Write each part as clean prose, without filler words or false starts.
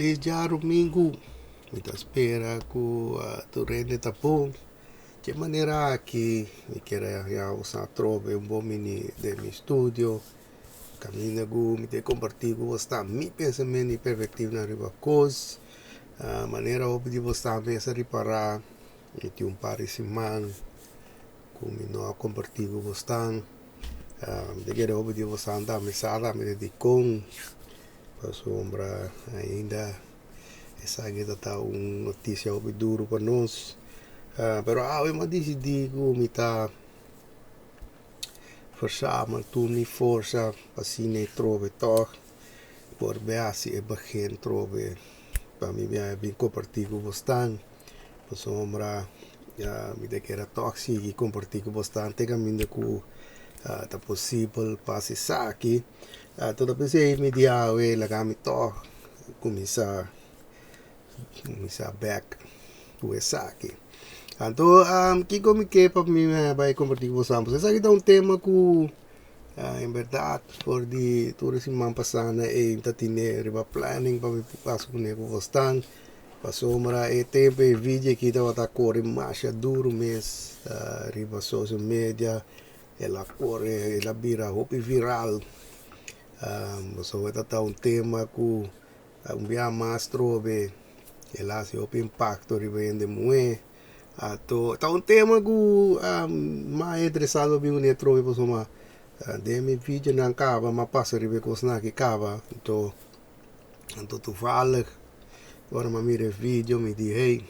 Feliz dia domingo. Muita espera com tu rende tapão. De maneira que me quero já usar trove um bom mini de meu estúdio. Caminho com me ter compartilhar com você meu pensamento e perspectiva na riba coisa. Maneira de você pensa reparar. Me tem par de semana. Como não compartilhar com você. De que de você andar me sala me dedicou. Pasombra ainda essa aqui está notícia duro para nós. Pero eu decidi que me está forçando turni força para se nem trove toch por ver se é bem trove para mim bem compartilhar com você. Pasombra me de que era tóxico e compartilhar com você até caminho que tá possível para se saque. Toda vez que me dia eu lá me to começar back to saque. Então, que como que para mim vai compartilhar com vocês. Esse aqui é um tema que em verdade por de toda semana passada tá tendo riba planning para me passar com vocês. Pasombra e tempo e vídeo que tá correndo mais duro mês riba social media. Ela corre, ela vira roupa viral. So esta um tema que um dia mais trove, ela se o impacto rivende muito. Tá um tema que mais interessado bem o trove por soma. De meu vídeo não acaba, mas passa ribe coisa que acaba. Então tu fala, agora me mira vídeo, me diz hey,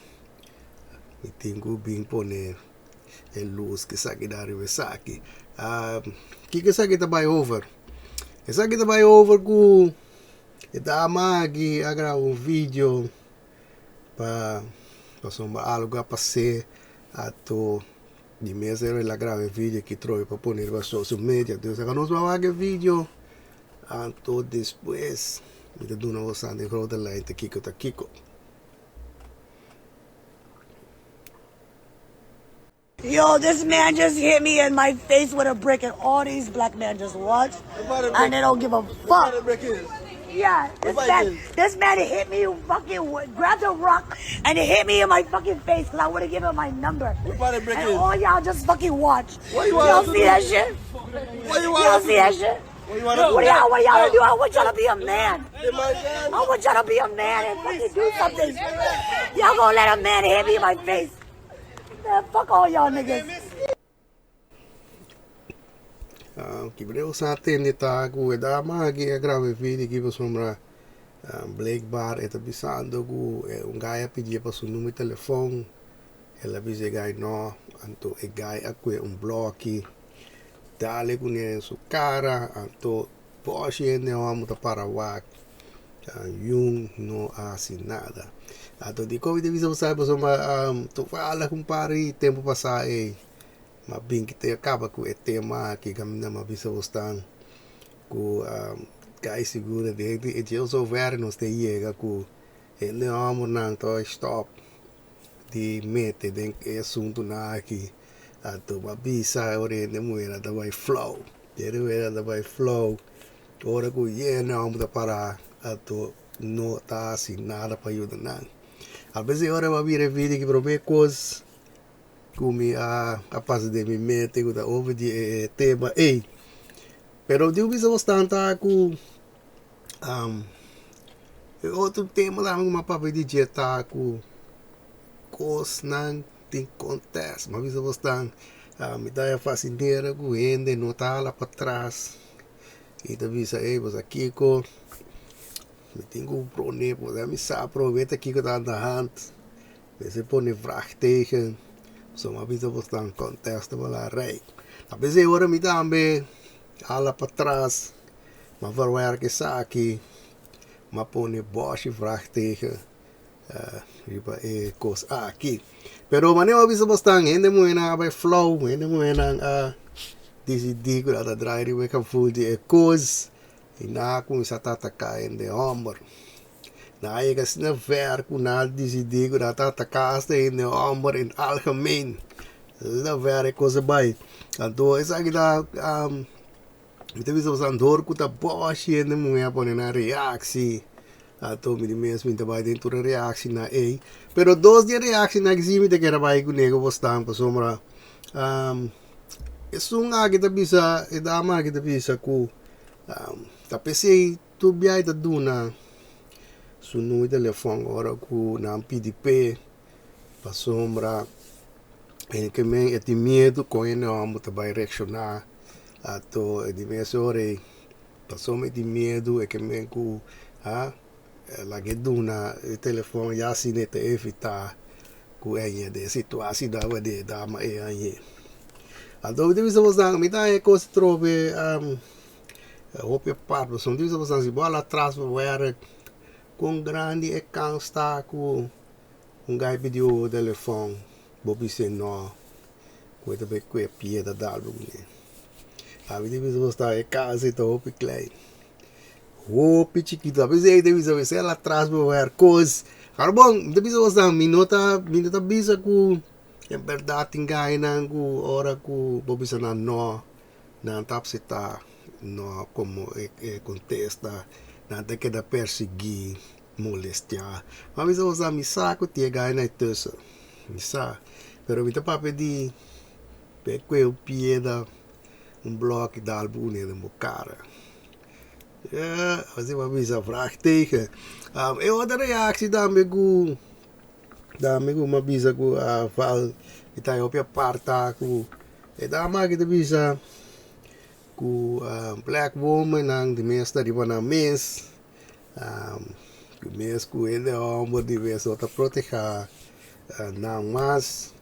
me tenho bem poner a luz que saque da ribe saque. Que saque tá by over? Essa aqui vai over com a dama que agra vídeo para sombra algo a passar ato de mês ela grava vídeo que trouxe para pôr na social media. Então se nós vamos fazer vídeo ato depois me dá uma voz de roda lá e tá kiko. Yo, this man just hit me in my face with a brick, and all these black men just watch, and they don't give a fuck. Yeah, this man hit me, fucking grabbed a rock, and he hit me in my fucking face because I would have given him my number. And all y'all just fucking watch. Y'all see that shit? Y'all see that shit? What y'all do? I want y'all to be a man. I want y'all to be a man and fucking do something. Y'all gonna let a man hit me in my face? Man, fuck all y'all niggas. Que breu sa atende tá com a dama que grava vídeo que você sombra Black Bar está avisando que um gaia pedia para seu número de telefone. Ela avisa gai não, então o gai aqui bloki. Dale com ele sua cara, então pode ainda vamos para o yung não assim nada. Então de como devia você para sombra tu fala com pari tempo passar mas bem que te acaba com o tema que caminha uma vez você com cai segura de eu sou velho não sei chega com ele amo não tô stop de mete de assunto na aqui então uma bisa orende moeda da vai flow da vai flow ora com não amo da para então não tá assim nada para ajudar não às vezes ora vai vir vídeo que promete coisas como a paz de me mete com o de tema pero eu viso bastante com outro tema lá uma papel de dieta com coisas não tem acontece mas viso bastante me dá fascineira com ele não tá lá para trás e tu visa você aqui com me tenho um problema você me sabe aproveita aqui que tá andando você põe vraagteken so uma vez eu vou estar em contexto para rei. A vezes agora me também ala para trás, mas vai que aqui, mas põe boche vraagteken, riba coisa aqui. Pero maneira uma vez eu vou estar ainda muito vai flow, ainda muito decidir que a drive vai que full de coisa e na começa a atacar ainda homber. Na je kan snel ver hoe na decidir dat dat de kaas in de amber in het algemeen. Dat werk was erbij. En toen is ik dat met de wisselstand door dat boosje en de moet hebben een reactie. Ato mi di mes minta bai dentro reaksi na pero dos dia reaksi na gizimi de kera bai ku nego postan pasombra sunga kita bisa dama kita bisa ku tapi se tu biai ta duna sunu telefon ora ku nam PDP pasombra que men eti medo com ele amo trabalhar reaccionar ato di mesore passou de medo que men ku la geduna il telefono ya si ne te evita ku enye de situatie da de dama enye ato di bisa posang mi ta e cos trove hopia parlo son di bisa posang si bola atrás werk com grande e cansta ku un gai video telefone bobi se no questa per qui pieda d'album avete visto sta e case topi klein hopi chiquito avete visto se la trasbo ver cos carbon de visto sta minuta bisa ku en verdad tingai nan ku ora ku bobi se no nan tapsita no como contesta nan te queda persegui molestia ma visto sta mi saco tie gai na tussen mi sa pero mi te pape di per quel pieda un bloki d'album in de cara ja als ik maar bisa vraag tegen e outra reactie daarmee maar bisa ku val itai opia parta ku e dama kita bisa ku black woman ang de meeste die van mes ku mes ku ele homber die wees wat proteger não mas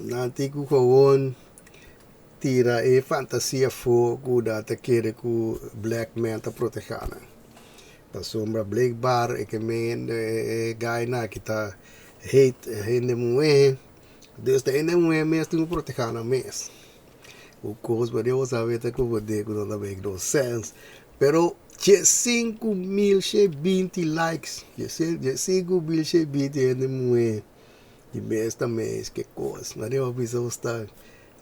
nanti ku gewoon tira e fantasia fogo da te querer ku black man te protegana pasombra blijkbaar ik meen guy na kita hate hende moe dus de ene moe mes tu protegana mes o cos mas eu sabia que eu vou que não make no sense pero je 5.020 likes je 5.020 ene moe die meeste mensen que coisa mas eu aviso estar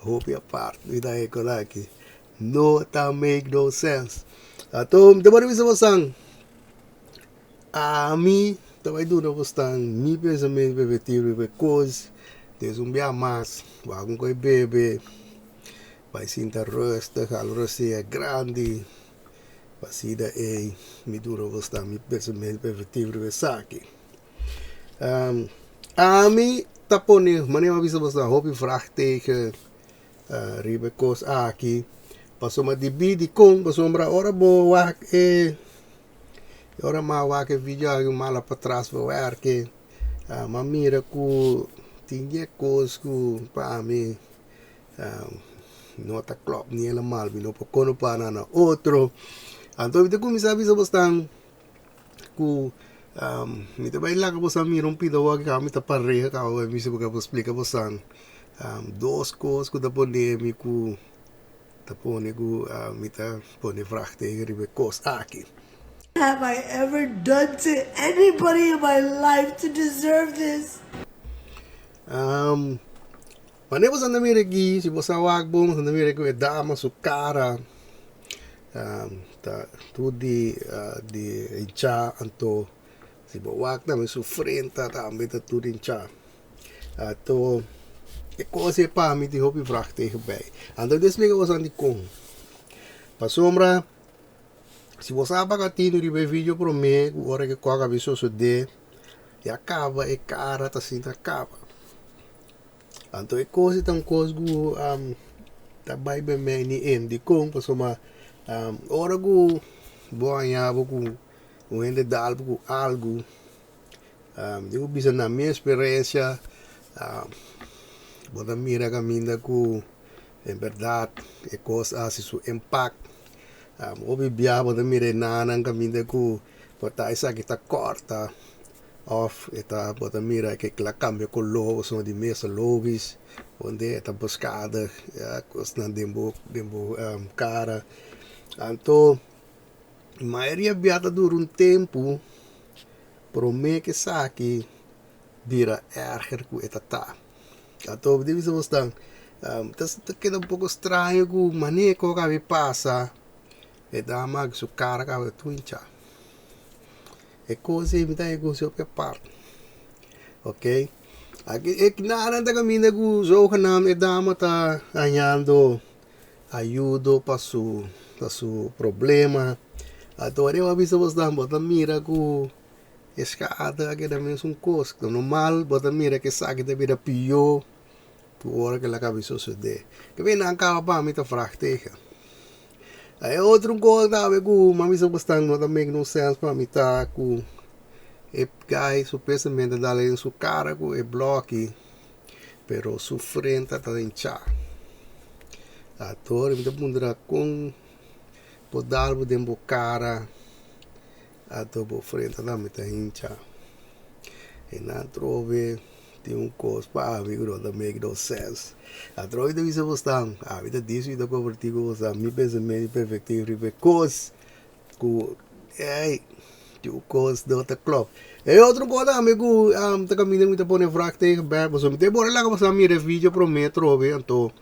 hope apart vida ecolaki no ta make no sense atom de bari bisa sang a mi também duro gostan mi pensamento preventivo because des bia mas wa com coi bebe vai sinta rosta calorosia é grande pasida mi duro gostan mi pensamento preventivo saque a mi tapone maneira bisa gostan hope vraagteken Ribekos aqui passou uma divide com pasombra ora boa ora ma wa que vídeo aí mala para trás vou ver que mamira ku tinha cos ku para mim nota club ni ela mal vino por cono para na outro então eu comecei a avisar bastante ku me te vai lá que você me rompido o que a mim tá para reja que eu me se porque eu explica bastante dos coisas que me ku tapone ku mita pone vraagteken Ribekos aqui. Have I ever done to anybody in my life to deserve this? Mas você não mira aqui, se você wagbom, você não mira que é dama su cara, tá tudo de incha anto, se você wag também su frente, também tá tudo incha, to e coisa para mim de hobby vraagteken bij. Então desliga você andi com. Pasombra, se você apaga tino de vídeo para mim, o hora que coca bicho so de e acaba e cara tá assim acaba. Então é coisa tão coisa gu tá bem bem ni endi com pasoma hora gu boanha com o ende dal com algo eu bisa na minha experiência Bota mira caminda com em verdade é coisa assim su impact obi bia bota mira nana caminda com bota essa que tá corta off eta bota mira que la cambia color são de mesa lobis onde está buscada costa dembo cara então maioria biata dura tempo pro me que saque vira erger com eta tá então deve ser bastante queda pouco estranho com maneira que passa e dá mais su cara que tu incha é coisa me tá negócio que parte. Ok? Aqui é que nada da caminho que jogo na dama tá ganhando ajuda para su problema. Agora eu aviso você bota mira que escada que também é um coisa normal, bota mira que sabe que vira pior por hora que ela acaba suceder. Que vem na capa para mim tá fracteja. Aí outro coisa que mami só gostando também não sense para mim tá com e guy supostamente dá em sua cara com e bloki, pero sua frente está inchada. Ator me pondrá com podar o dembo cara ator por frente também está inchada. E na trove tem coisa para mim que também não sense. A trove de vista você a vida disso e da convertido você me pensamento perfeito e coisa que o coisa do outro club. E outro coisa amigo tá caminhando muito por fracte bem você me tem bora lá que você mira vídeo pro metro bem então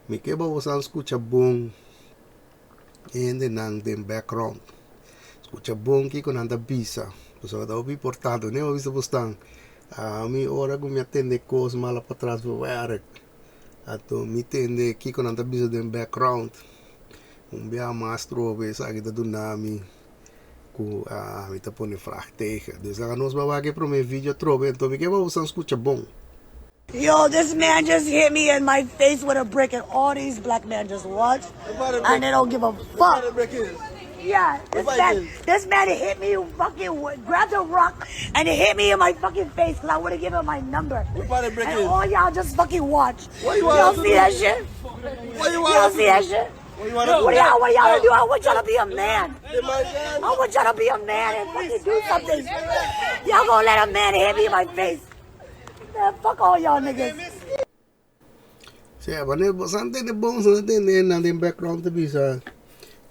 me que você escuta bom ainda não tem background escuta bom que quando anda bisa você vai dar o portado né você você a mim hora que me atende coisa mala para trás do ar então me entende que quando anda bisa tem background bem mais trove sabe da dunami ku me tá pondo fracteja. Dus agora nós vamos aqui para o meu vídeo trove, então me que você escuta bom. Yo, this man just hit me in my face with a brick, and all these black men just watch, and they don't give a fuck. Yeah, this man hit me, grabbed a rock, and he hit me in my fucking face because I would have given him my number. And all y'all just fucking watch. Y'all see that shit? Y'all see that shit? What y'all do? I want y'all to be a man. I want y'all to be a man and fucking do something. Y'all gonna let a man hit me in my face? Man, fuck all y'all niggas. Siya, você não tem bom, você não tem nada em background de bisa.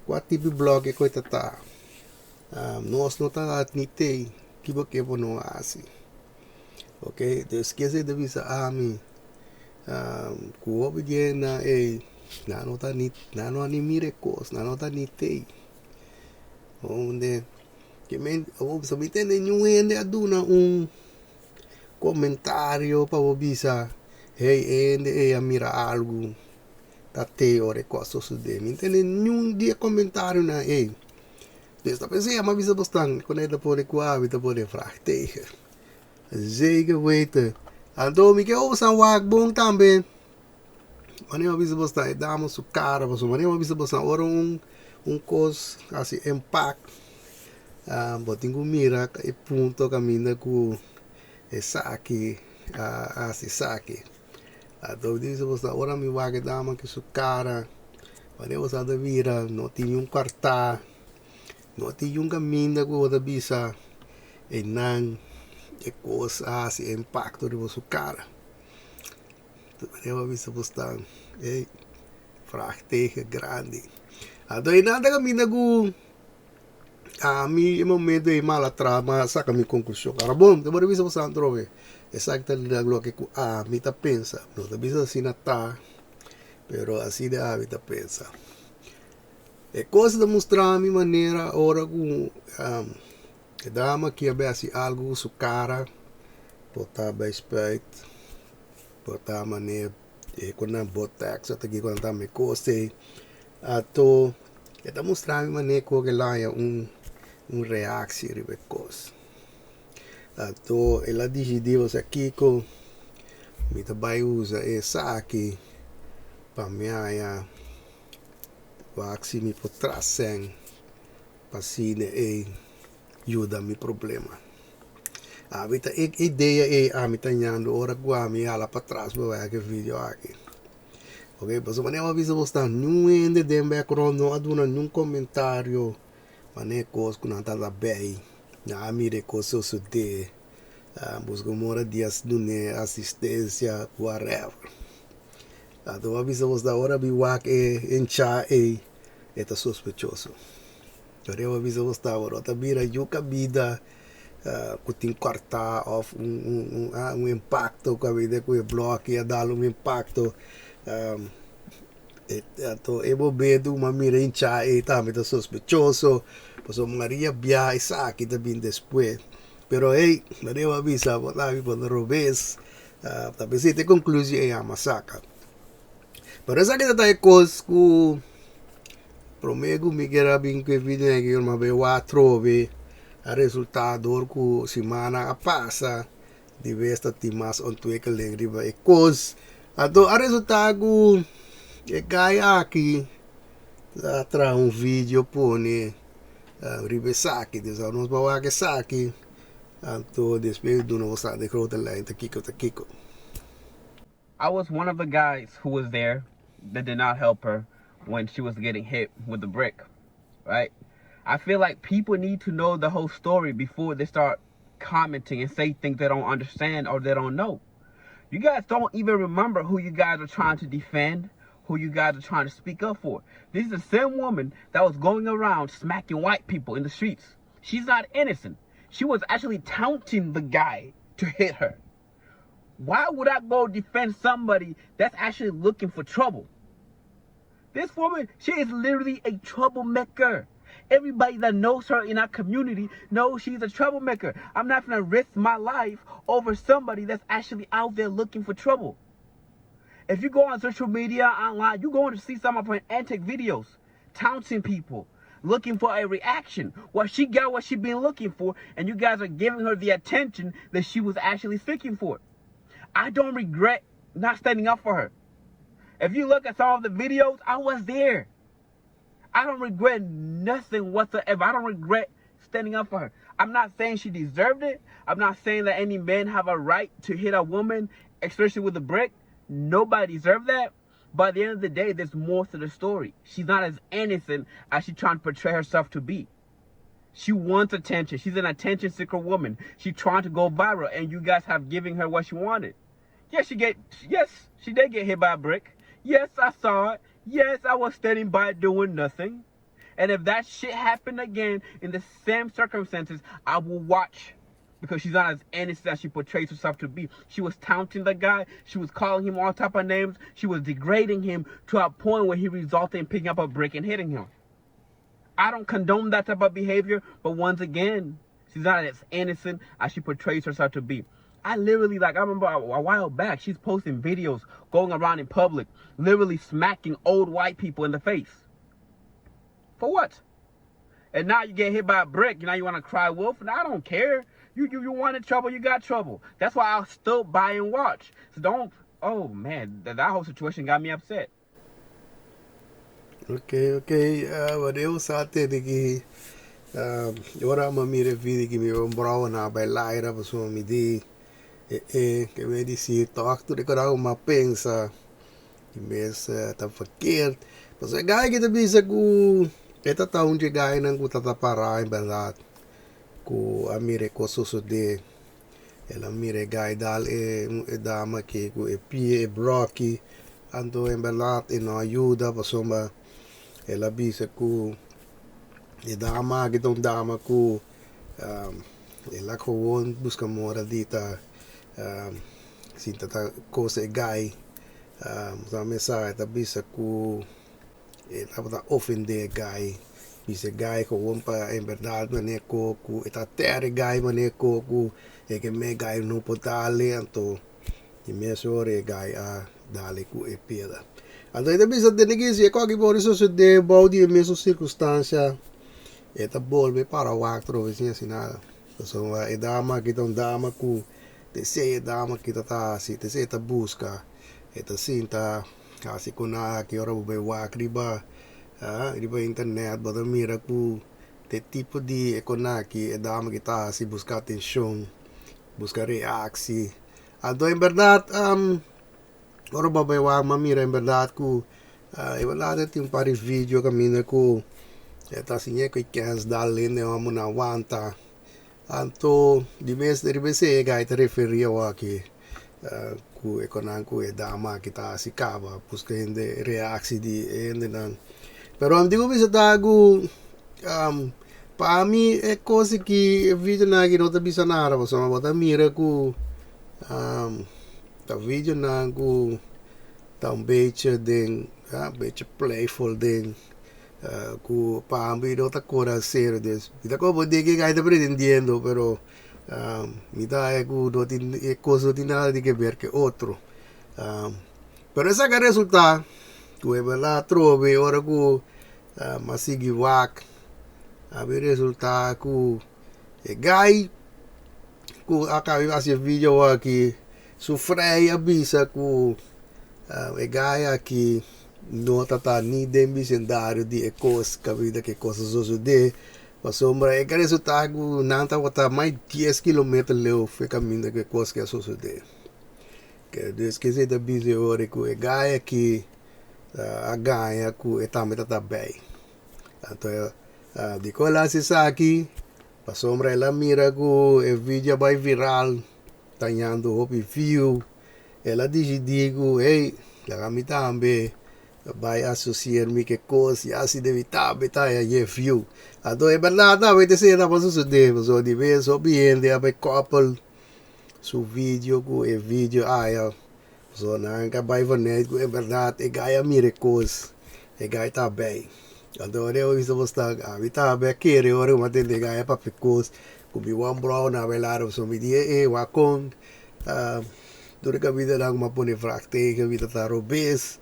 Qual tipo de blog que você tá? Nós não tá nitei, que você não assim. Ok, então esquece de bisa mim. Com o obediência não animire coisa, não tá nitei. Onde que você me entende nenhum ende a dune comentário para o bisa. Hey, ende a mira algo. Tá teoria coisa suceder. Me entende nenhum dia comentário na ei. Desta pessoa mas bisa bastante quando ele pode coar, ele pode fracteja. Zeker weten. Então me que ouça wag bom também. Wanneer we bestaan, dames op cara, wanneer we bestaan, ora coisa assim impact, botinho mira e ponto caminho com saque, assim saque. Então diz você ora me vai dama que su cara, wanneer você da vira, não tinha cartão, não tinha caminho com outra bisa, e não é coisa assim impacto de sua cara. Eu vi se você fracteja grande. Então, nada caminho com a mim momento de mal atrás, mas saca minha conclusão. Cara, bom, depois vi se você trove. Exactamente lo que me tá pensa. Não tá bisa assim não tá, pero assim de habita pensa. É coisa de mostrar a minha maneira ora com a dama que é assim algo sua cara, botar bem respeito. Botar maneira quando não botar só aqui quando tá me coste ato está mostrando maneira que lá é reação de coisa ato ela decidiu aqui com me também usa essa aqui para minha vaccine por trás sem pasine e ajuda mi problema. A ideia é a mitanhando ora guami ala para trás para ver vídeo aqui. Ok, mas maneira avisa você não ende de background não aduna nenhum comentário maneira coisa que não tá bem na mire coisa so de busca mora dias dune assistência whatever. Então avisa você ora biwak encha tá sospechoso. Eu avisa você ora tá vira yuca vida que tem cortar off impacto com a vida com o bloki a dar impacto então eu vou ver uma mira incha e também tá sospechoso Paso Maria biyahe sa akin también después. Pero hey, Maria avisa, wala po na robes. Tapos ite conclusio ay masaka. Pero esa kita tayo cos ku promego mi gerabing que video que eu mabewa trove a resultado ku semana a passa de vesta timas on twekeling riba e cos ato a resultado e kaya aqui tra um vídeo pone riba saki des nos bawa que saki anto despeito do novo sa de crota lá em Kiko. I was one of the guys who was there that did not help her when she was getting hit with the brick, right? I feel like people need to know the whole story before they start commenting and say things they don't understand or they don't know. You guys don't even remember who you guys are trying to defend, who you guys are trying to speak up for. This is the same woman that was going around smacking white people in the streets. She's not innocent. She was actually taunting the guy to hit her. Why would I go defend somebody that's actually looking for trouble? This woman, she is literally a troublemaker. Everybody that knows her in our community knows she's a troublemaker. I'm not going to risk my life over somebody that's actually out there looking for trouble. If you go on social media, online, you're going to see some of her antic videos, taunting people, looking for a reaction. Well, she got what she's been looking for, and you guys are giving her the attention that she was actually seeking for. I don't regret not standing up for her. If you look at some of the videos, I was there. I don't regret nothing whatsoever. I don't regret standing up for her. I'm not saying she deserved it. I'm not saying that any men have a right to hit a woman, especially with a brick. Nobody deserves that. But at the end of the day, there's more to the story. She's not as innocent as she's trying to portray herself to be. She wants attention. She's an attention seeker woman. She's trying to go viral, and you guys have given her what she wanted. Yes, she did get hit by a brick. Yes, I saw it. Yes, I was standing by doing nothing. And if that shit happened again in the same circumstances, I will watch. Because she's not as innocent as she portrays herself to be. She was taunting the guy. She was calling him all type of names. She was degrading him to a point where he resulted in picking up a brick and hitting him. I don't condone that type of behavior, but once again, she's not as innocent as she portrays herself to be. I remember a while back, she's posting videos going around in public, literally smacking old white people in the face. For what? And now you get hit by a brick, now you want to cry wolf? And I don't care. You wanted trouble, you got trouble. That's why I'll still buy and watch. So don't, oh man, that whole situation got me upset. Okay. Vadeu sate de que ora mamire vidi que me bravo na bailaira paso mi di que me dice talk to de cara uma pensa que mes tá verkeerd. Mas é gai que te bisa ku eta tá onde gai nang ku tata para em verdade. Ku amire ko susude ela mire gai dal e dama que ku e pie e bloki ando em verdade e não ajuda paso ela bisa ku e dama gitong dama ku ela gewoon busca mora dita sinta ta cosa e gai sa mensaje ta bisa ku ela ta ofende gai bisa gai gewoon pa en verdad mane ko ku eta tere gai mane ko ku e que me gai no potale anto e me sore gai a dale ku e pieda. Então, ainda bisa denegisi e qualquer por isso se de balde mesmo circunstância eta bolbe para o acto vizinha assim nada. Então, é dama que tão dama ku te sei dama que tá assim, te sei ta busca eta sinta kasi kuna que ora be wa riba riba internet bada mira ku te tipo de econaki e dama que tá assim buscar atenção, buscar reação. Então, em verdade, ora babay wa mamira em verdade ku wala tem pari vídeo camina ku eta sinye ko ikens dalin ne amo na wanta anto di mes de bese ga ita referia wa ki ku ekonan ku e dama kita sikaba puska ende reaksi di ende nan pero am digo bisa tagu pa mi e cose ki video na gi nota bisa nara so ma bota mira ku ta video na ku ta een beetje ding, een beetje playful ding. Ku paambi no ta cora cero des. Ita ko pode que gaita pretendiendo, pero mita ku no tin cosa tin nada de que ver que otro. Pero esa que resulta tu é verdade trove ora ku masigi wak abi resulta ku e gai ku akabi fazer vídeo aqui sofrei avisa ku e gai aqui nota tá ni dem bicendário de ecos cabida que coisas sucede pasombra e que resulta ku nanta wata mais 10 km leu foi caminho que coisa que sucede que desde que se da bise ora ku e gai aqui a ganha ku etame tá bem então di ko la si saki pasombra ela mira ku e vídeo vai viral tanhando hopi view ela decidiu hey la kami tambe vai associar-me que coisa e assim deve estar tá e view então é verdade vai ter sido para suceder mas o de vez o bem de abe couple su vídeo ku e vídeo ya so nanga vai vanet ku é verdade e gaia mira coisa e gaia tá bem então eu visto você tá bem kier ora uma tende gaia para picos ku bi one brown na velar so mi die wakon durante a vida lang mapone frakte que a vida tá robes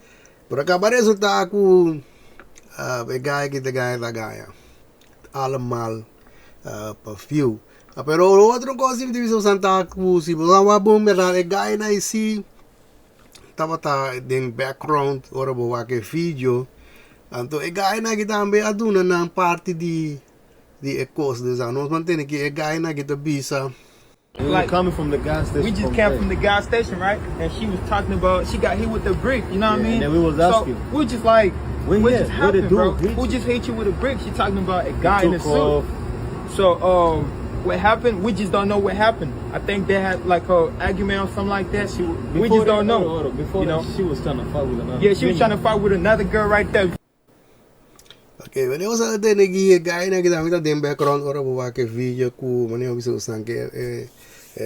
por acabar resulta ku e gaia que te gaia da gaia allemal para few pero outra coisa que divisão santa ku si boa bom melhor e gaia na isi tava tá em background ora boa que vídeo então e gaia na que também a duna na parte de ecos de nós mantém que e gaia na que tá bisa. We were coming from the gas station. We just came from the gas station, right? And she was talking about she got hit with the brick. You know what I mean? And then we was asking. So we just like, When what yeah, just what happened, it bro? do? Who just hit you with a brick? She talking about a guy in a took suit. off. So what happened? We just don't know what happened. I think they had like a argument or something like that. We just don't know. Before you that, know? she was trying to fight with another. Yeah, she was trying to fight with another girl right there. Okay, when sa atin nagi gaya na kita kita din background ora bawa ke video ku mani bisa usang ke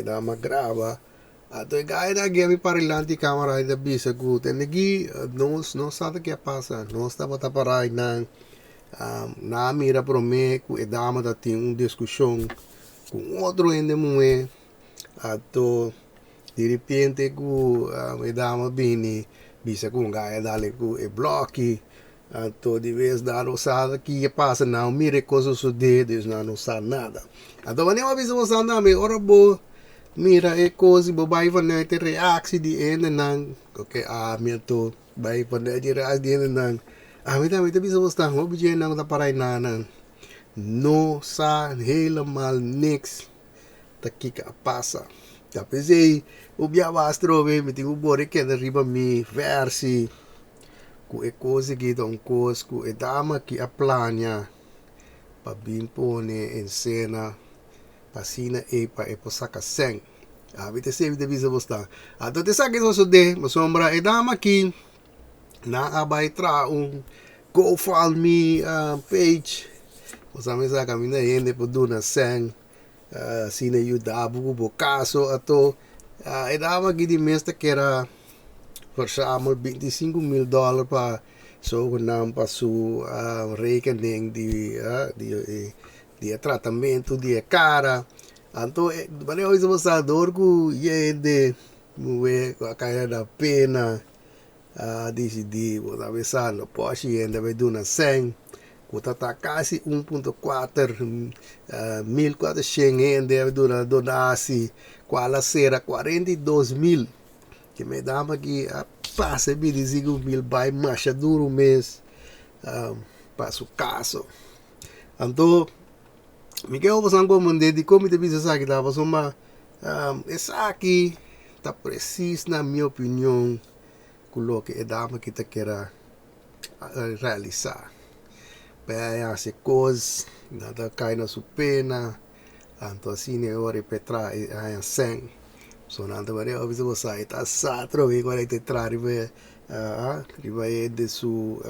dama grava ato gaya na gami parilanti camera da bisa ku tenegi no sa que passa no está bota parai na mira pro me ku dama da tem discussão com outro ende moe ato de repente ku dama bini bisa ku gaya dale ku bloki então, de vez da usada que passa não mire coisas suceder, Deus não sabe nada. Então, quando eu aviso você não me ora bo mira e coisa bo vai fazer te reação de ende não, ok me to vai fazer de reação de ende não. Me também te aviso você não obje não da parai não. No sa helemaal niks ta kika passa. Tapi sei obja bastro we me tinha bore que da riba mi versi ku e cose che da un cos ku e dama che a plania pa bimpone in scena pasina e pa e posaka seng avete sempre visto vostra te sa che so de ma sombra e dama che na abai tra un GoFundMe page cosa mi sa camina yende po duna seng sine aiuta buco bo caso ato e dama che di mesta che era verzamel $25,000 para so naam pa su rekening di tratamento di cara anto bale hoy sa sador ku yende muwe kaya na pena decidi wala besano po si yende be duna seng kutata kasi 1.4 1.400 yende duna donasi quala sera 42,000 que me dava que passa me dizia mil vai marcha duro mês passo caso então me quero passar como de como te bisa aqui tava só uma essa aqui tá preciso na minha opinião coloque a dama que te quer realizar para essa coisa nada cai na sua pena então assim é hora petra a sem sonando varia avviso você tá satro e quando te trari riba de su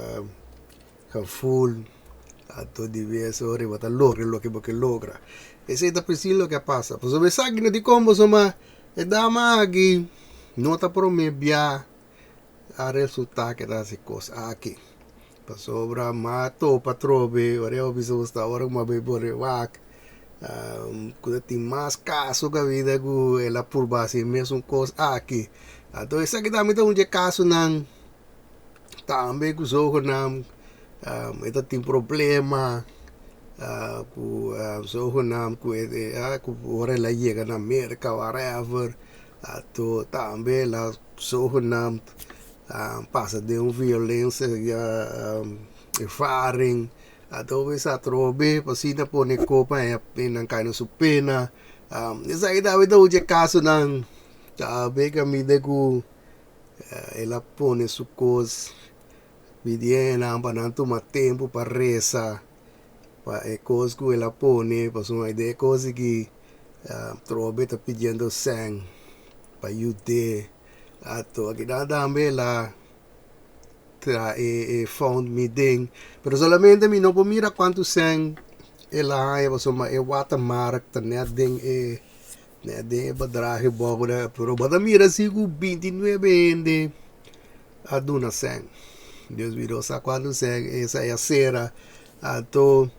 full a todo diverso ore bota logra lo que logra ese è preciso che passa pues me sa che di combo insomma e dama aqui nota pro me bia a resultado que da se cosa aqui pasombra mato patrobe ore bisa sta ora uma bebore wak kuda tem mais caso que a vida ku ela por base mesmo cos aqui então essa que também tem um caso não também ku so nam ita tem problema ku so nam ku ku ora la llega na América whatever atau também la so nam passa de violência ervaring atau bisa trobe pasina po ni kopa pinang kaino su pena isa ida ida uje caso ng sabi kami de ku ela pone su cos pidiena pananto matempo para reza pa cos ku ela pone pasuma ide cos que trobe tá pedindo sang pa yude ato aqui dame la found me ding pero solamente mi no po mira quanto sang ela ay pasuma watermark ta net ding net ding badrahe bogora pero bada mira sigo 29 ende a duna sang Deus virou sa quando sang essa é a cera ato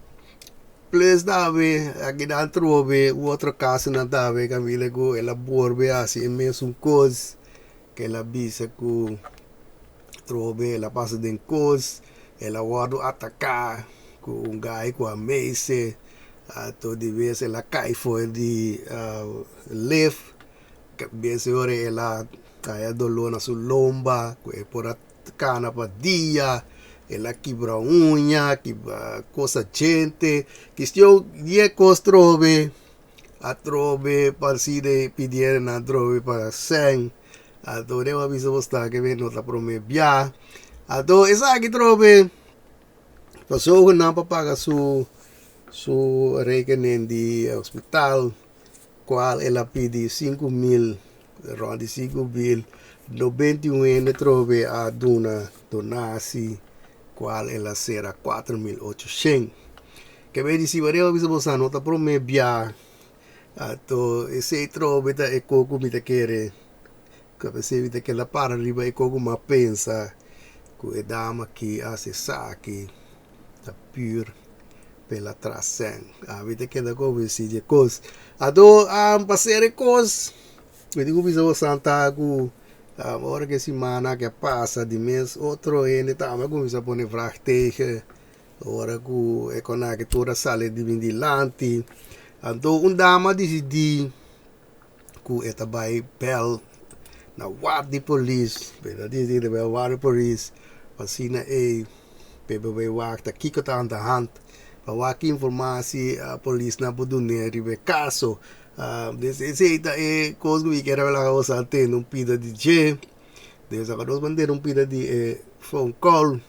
plus dave aqui dentro trobe o outro caso na dave Camila go ela borbe assim mesmo coisa que ela bisa ku trobe ela passa de cos ela guarda atacar com um gai com a meise ato de vez ela cai foi de lift que vez ora ela cai dolor na sua lomba por a cana para dia ela quebra unha quebra coisa gente questão de cos trobe a trobe para si de pedir na trobe para sang ato dewa bisa bosta que ven nota promebia ato esa que trobe pasó na papaga su rekening di hospital qual ela pedi 5.000 ron di 5.000 no 21 trobe a duna donasi qual ela será 4.800 que vedi si dewa bisa bosta nota promebia ato ese trobe ta eko kumita kere capacete que la para arriba e como uma pensa que a dama que hace saque da pure pela trasen a vida que da como se de cos a do passare cos eu digo bisa santa ku hora que semana que passa de mês outro ene tá mas como se pone vrachtige hora ku e con a que toda sale de vindilanti ando dama decidi ku eta by bel na wat di police pero di de wat police pasina pebe wak ta kiko ta aan de hand pa wak informasi police na bodune ribe caso desse ita cos que era la cosa ante non pida di je de esa dos bandera un pida di phone call.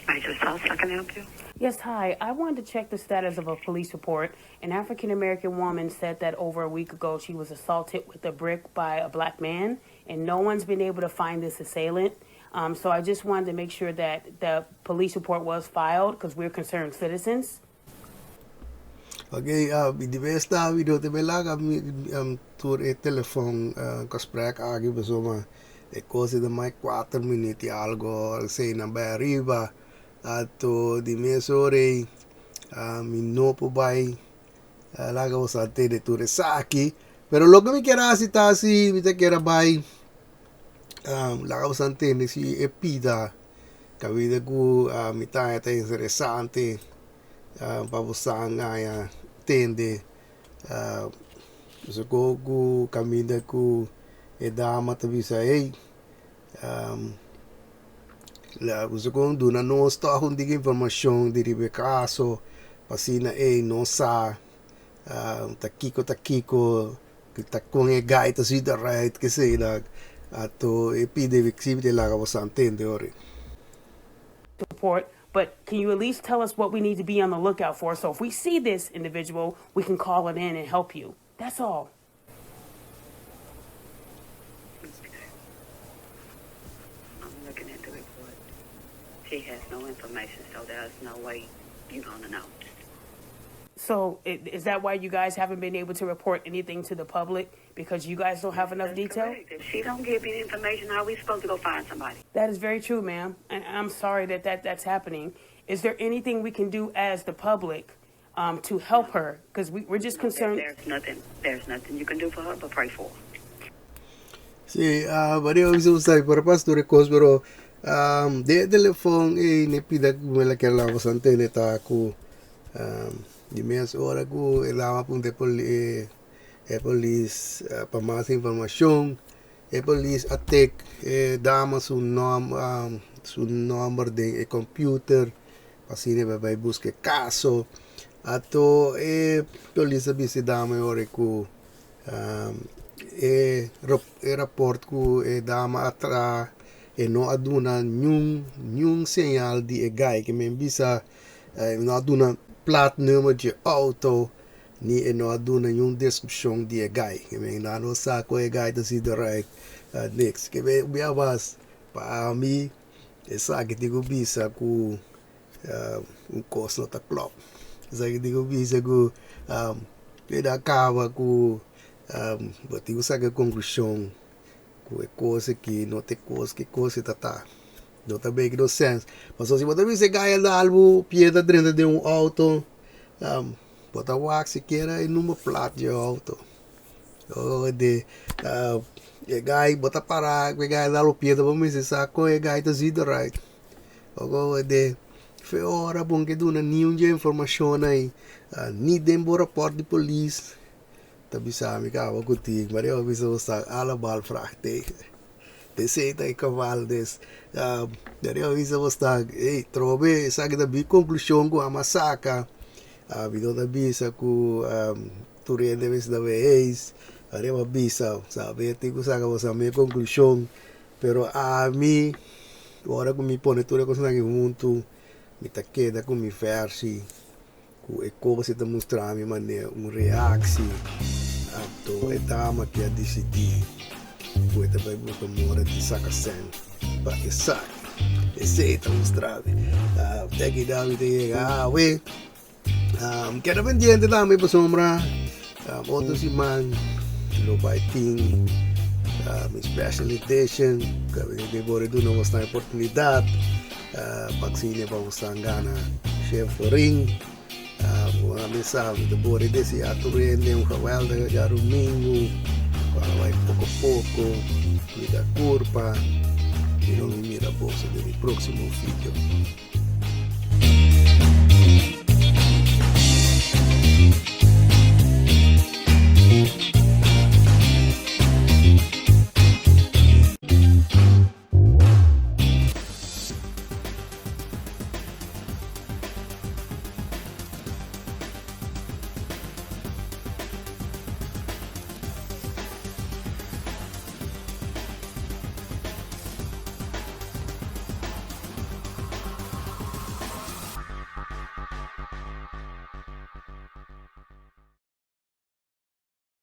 I can help you. Yes, hi. I wanted to check the status of a police report. An African-American woman said that over a week ago she was assaulted with a brick by a black man, and no one's been able to find this assailant. So I just wanted to make sure that the police report was filed because we're concerned citizens. Okay, di besta video te belaga tur telefoon gesprek agi besoma cose de mai 4 minuti algo sei na ba arriba ato di mesore mi no po bai laga usate de tur saki pero lo que me quiera así mi te quiera bai laga usante ni si epida kabide ku mi ta interessante pabusanga ya tende so go kamida ku dama ta bisa la uso con duna no sto a hundi informação di ribe caso pasina non sa takiko que ta con gaita si da right que sei la ato pide vixibite la ga wasantende ore Report, but can you at least tell us what we need to be on the lookout for? So if we see this individual, we can call it in and help you. That's all. I'm looking at the report. She has no information, so there's no way you're gonna know. So is that why you guys haven't been able to report anything to the public? Because you guys don't have enough That's detail? correct. If she don't give me information, how are we supposed to go find somebody? That is very true, ma'am. And I'm sorry that's happening. Is there anything we can do as the public to help her? Because we're just concerned. There's nothing you can do for her but pray for her. Sí, varia visa usai para pastor cos pero de telefoon ne pida mela que la bastante neta ku di mes ora ku la punte police para más información police attack dama su number de computer pasine vai busque caso ato police bisi dama ora ku rapport ku dama atra no aduna nyung señal di guy que me bisa no aduna plat nummer de auto ni no aduna nyung description di guy que me no sa ko guy to see the right next que me biabas pa mi esa que digo bisa ku cost not a club esa que digo bisa ku da cava ku but you sa conclusion ku coisa que não tem coisa que coisa tá não tá bem que no sense mas se você vê se ganha da algo pieda dentro de auto bota wax se queira e numa plata de auto ou de guy bota parar que ganha da algo pieda vamos dizer saco é guy tá zida right ou de foi hora bom que duna nenhum de informação aí ni dembo report de polícia tapi sa mi ka ko ti mari o biso sa ala bal frate de seita e cavaldes dari o biso sta trobe sa que da bi conclusão com a massacre bido da bisa ku turie de vez da vez ari o bisa sabe ti ku sa ka sa mi conclusão pero a mi ora com mi pone tudo com sangue junto mi ta queda com mi versi ku e cosa ta mostrar mi maneira reação to e dama que a decidir foi também muito mora de saca sen para que saque esse tá mostrado até que David chega we quero pendiente também pasombra outro semana lo vai ter special edition que bora do não mostrar oportunidade vaccine para mostrar gana chef ring Kami sabe de bore desse aturende geweldige já domingo vai pouco a pouco me dá curva e não me mira a bolsa do próximo vídeo